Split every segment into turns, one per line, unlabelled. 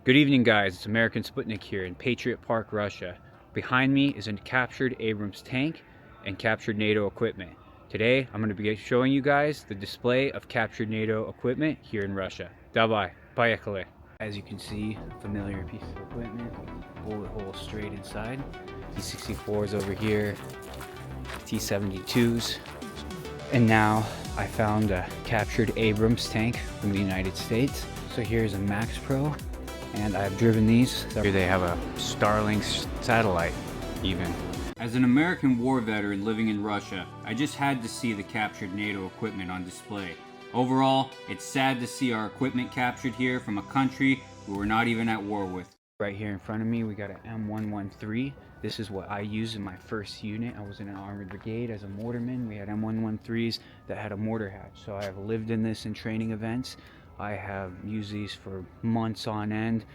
Good evening, guys. It's American Sputnik here in Patriot Park, Russia. Behind me is a captured Abrams tank and captured NATO equipment. Today, I'm going to be showing you guys the display of captured NATO equipment here in Russia. Давай, поехали. As you can see, familiar piece of equipment, bullet hole straight inside. T-64s over here, T-72s. And now I found a captured Abrams tank from the United States. So here's a Max Pro, and I've driven these. Here they have a Starlink satellite even. As an American war veteran living in Russia, I just had to see the captured NATO equipment on display. Overall, it's sad to see our equipment captured here from a country we were not even at war with. Right here in front of me, we got an M113. This is what I used in my first unit. I was in an armored brigade as a mortarman. We had M113s that had a mortar hatch. So I have lived in this in training events. I have used these for months on end.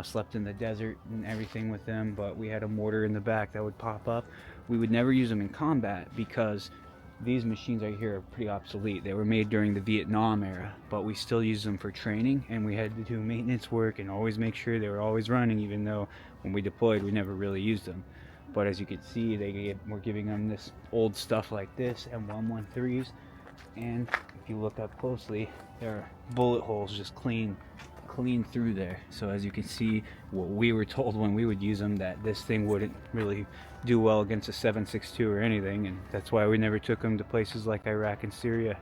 Slept in the desert and everything with them, but we had a mortar in the back that would pop up. We would never use them in combat because these machines right here are pretty obsolete. They were made during the Vietnam era, but we still use them for training, and we had to do maintenance work and always make sure they were always running, even though when we deployed we never really used them. But as you can see, we're giving them this old stuff like this, M113s, and if you look up closely, there are bullet holes just clean through there. So as you can see, what we were told when we would use them, that this thing wouldn't really do well against a 7.62 or anything, and that's why we never took them to places like Iraq and Syria.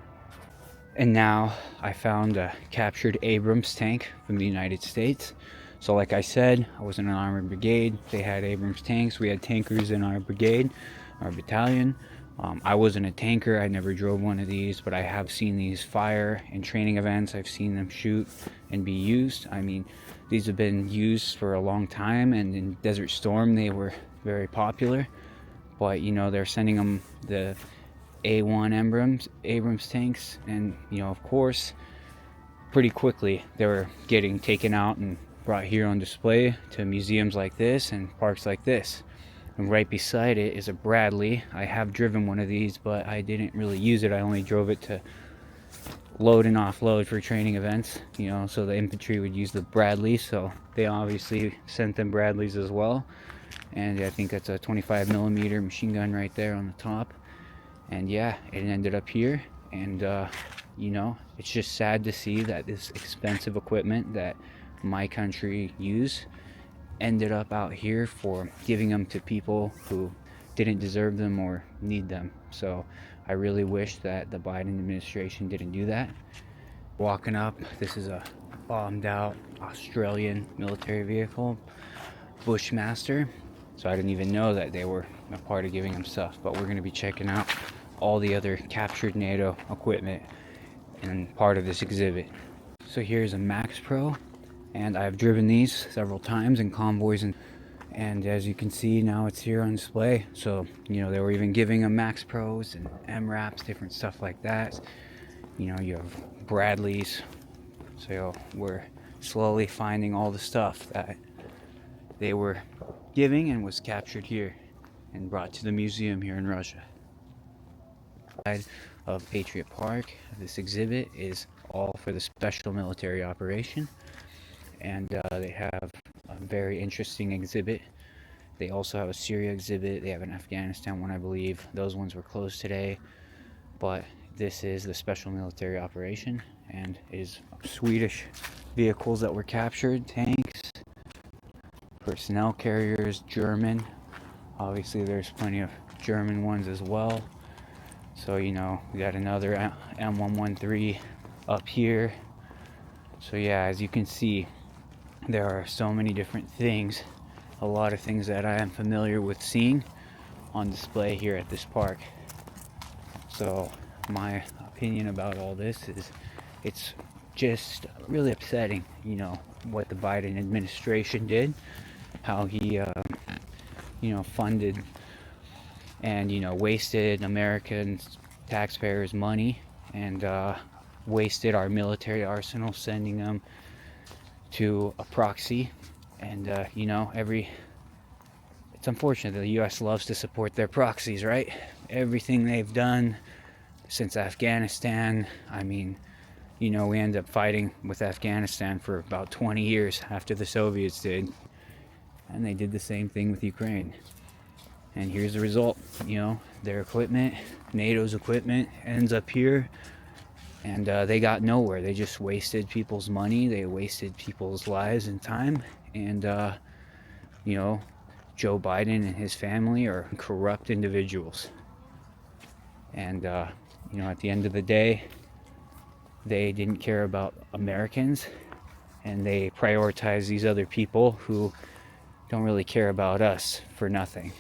And now I found a captured Abrams tank from the United States. So like I said, I was in an armored brigade. They had Abrams tanks. We had tankers in our brigade, our battalion. I wasn't a tanker. I never drove one of these, but I have seen these fire in training events. I've seen them shoot and be used. I mean, these have been used for a long time, and in Desert Storm they were very popular. But you know, they're sending them the A1 Abrams tanks, and you know, of course, pretty quickly they were getting taken out and brought here on display to museums like this and parks like this. And right beside it is a Bradley. I have driven one of these, but I didn't really use it. I only drove it to load and offload for training events, you know, so the infantry would use the Bradley. So they obviously sent them Bradleys as well. And I think that's a 25mm machine gun right there on the top. And yeah, it ended up here. And you know, it's just sad to see that this expensive equipment that my country used ended up out here for giving them to people who didn't deserve them or need them. So I really wish that the Biden administration didn't do that. Walking up, this is a bombed out Australian military vehicle, Bushmaster. So I didn't even know that they were a part of giving them stuff, but we're going to be checking out all the other captured NATO equipment and part of this exhibit. So here's a Max Pro, and I've driven these several times in convoys, and as you can see, now it's here on display. So you know, they were even giving them Max Pros and MRAPs, different stuff like that. You know, you have Bradleys. So we're slowly finding all the stuff that they were giving and was captured here and brought to the museum here in Russia. Side of Patriot Park, this exhibit is all for the special military operation. And they have a very interesting exhibit. They also have a Syria exhibit. They have an Afghanistan one, I believe. Those ones were closed today. But this is the special military operation, and it is Swedish vehicles that were captured, tanks, personnel carriers, German. Obviously, there's plenty of German ones as well. So, you know, we got another M113 up here. So yeah, as you can see, there are so many different things, a lot of things that I am familiar with seeing on display here at this park. So my opinion about all this is it's just really upsetting, you know, what the Biden administration did, how he, you know, funded and, you know, wasted American taxpayers' money and wasted our military arsenal, sending them to a proxy. And you know, it's unfortunate that the US loves to support their proxies, right? Everything they've done since Afghanistan, I mean, you know, we ended up fighting with Afghanistan for about 20 years after the Soviets did. And they did the same thing with Ukraine. And here's the result. You know, their equipment, NATO's equipment, ends up here. And they got nowhere. They just wasted people's money. They wasted people's lives and time. And, you know, Joe Biden and his family are corrupt individuals. And, you know, at the end of the day, they didn't care about Americans. And they prioritize these other people who don't really care about us for nothing.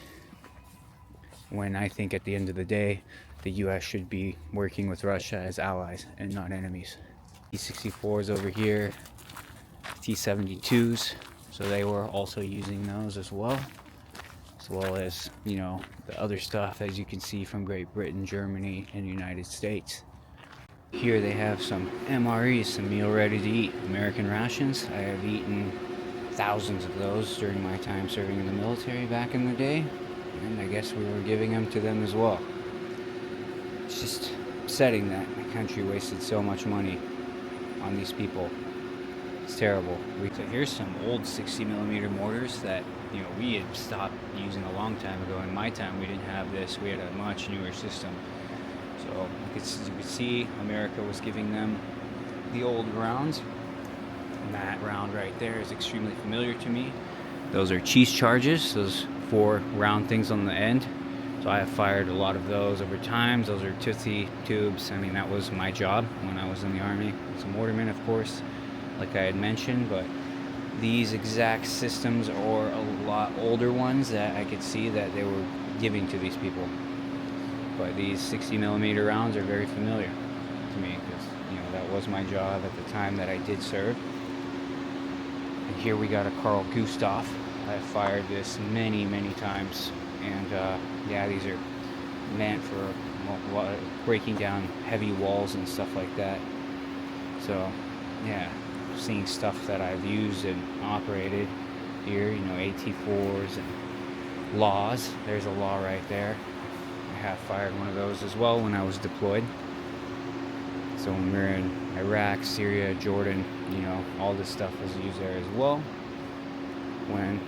When I think at the end of the day, the US should be working with Russia as allies and not enemies. T-64s over here, T-72s, so they were also using those as well as, you know, the other stuff, as you can see, from Great Britain, Germany, and the United States. Here they have some MREs, some meal ready to eat, American rations. I have eaten thousands of those during my time serving in the military back in the day, and I guess we were giving them to them as well. It's just upsetting that my country wasted so much money on these people. It's terrible. So here's some old 60mm mortars that, you know, we had stopped using a long time ago. In my time, we didn't have this. We had a much newer system. So as you can see, America was giving them the old rounds. And that round right there is extremely familiar to me. Those are cheese charges, those 4 round things on the end. So I have fired a lot of those over time. Those are Tootsie tubes. I mean, that was my job when I was in the Army. As a mortarman, of course, like I had mentioned, but these exact systems are a lot older ones that I could see that they were giving to these people. But these 60mm rounds are very familiar to me because, you know, that was my job at the time that I did serve. And here we got a Carl Gustav. I have fired this many times. And yeah, these are meant for a lot of breaking down heavy walls and stuff like that. So yeah, seeing stuff that I've used and operated here, you know, AT4s and laws. There's a law right there. I have fired one of those as well when I was deployed. So when we were in Iraq, Syria, Jordan, you know, all this stuff was used there as well when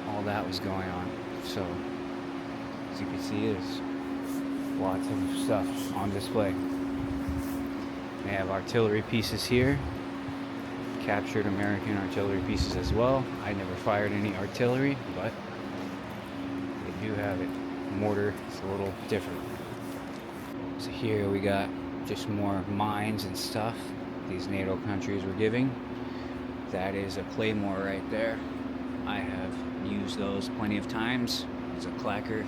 all that was going on. So as you can see, there's lots of stuff on display. They have artillery pieces here, captured American artillery pieces as well. I never fired any artillery, but they do have it. Mortar is a little different. So here we got just more mines and stuff these NATO countries were giving. That is a claymore right there. I have used those plenty of times. It's a clacker.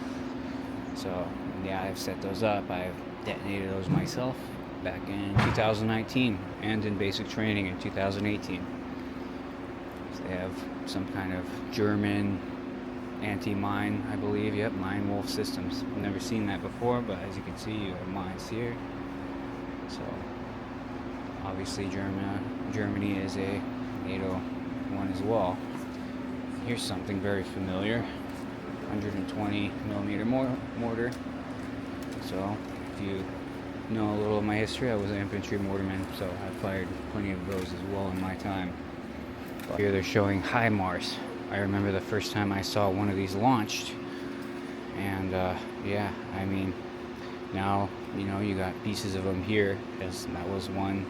So yeah, I've set those up. I've detonated those myself back in 2019 and in basic training in 2018. So they have some kind of German anti-mine, I believe. Yep, Mine Wolf systems. I've never seen that before, but as you can see, you have mines here. So obviously Germany is a NATO one as well. Here's something very familiar. 120mm mortar. So if you know a little of my history, I was an infantry mortarman, so I fired plenty of those as well in my time. But here they're showing HIMARS. I remember the first time I saw one of these launched, and yeah, I mean, now, you know, you got pieces of them here, because that was one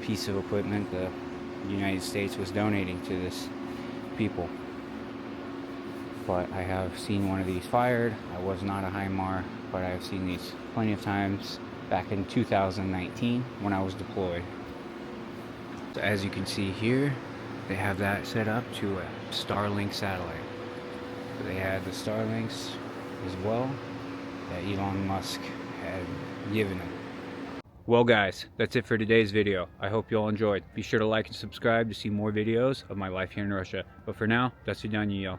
piece of equipment the United States was donating to this people. But I have seen one of these fired. I was not a HIMAR, but I've seen these plenty of times back in 2019 when I was deployed. So as you can see here, they have that set up to a Starlink satellite. So they had the Starlinks as well that Elon Musk had given them. Well guys, that's it for today's video. I hope you all enjoyed. Be sure to like and subscribe to see more videos of my life here in Russia. But for now, до свидания.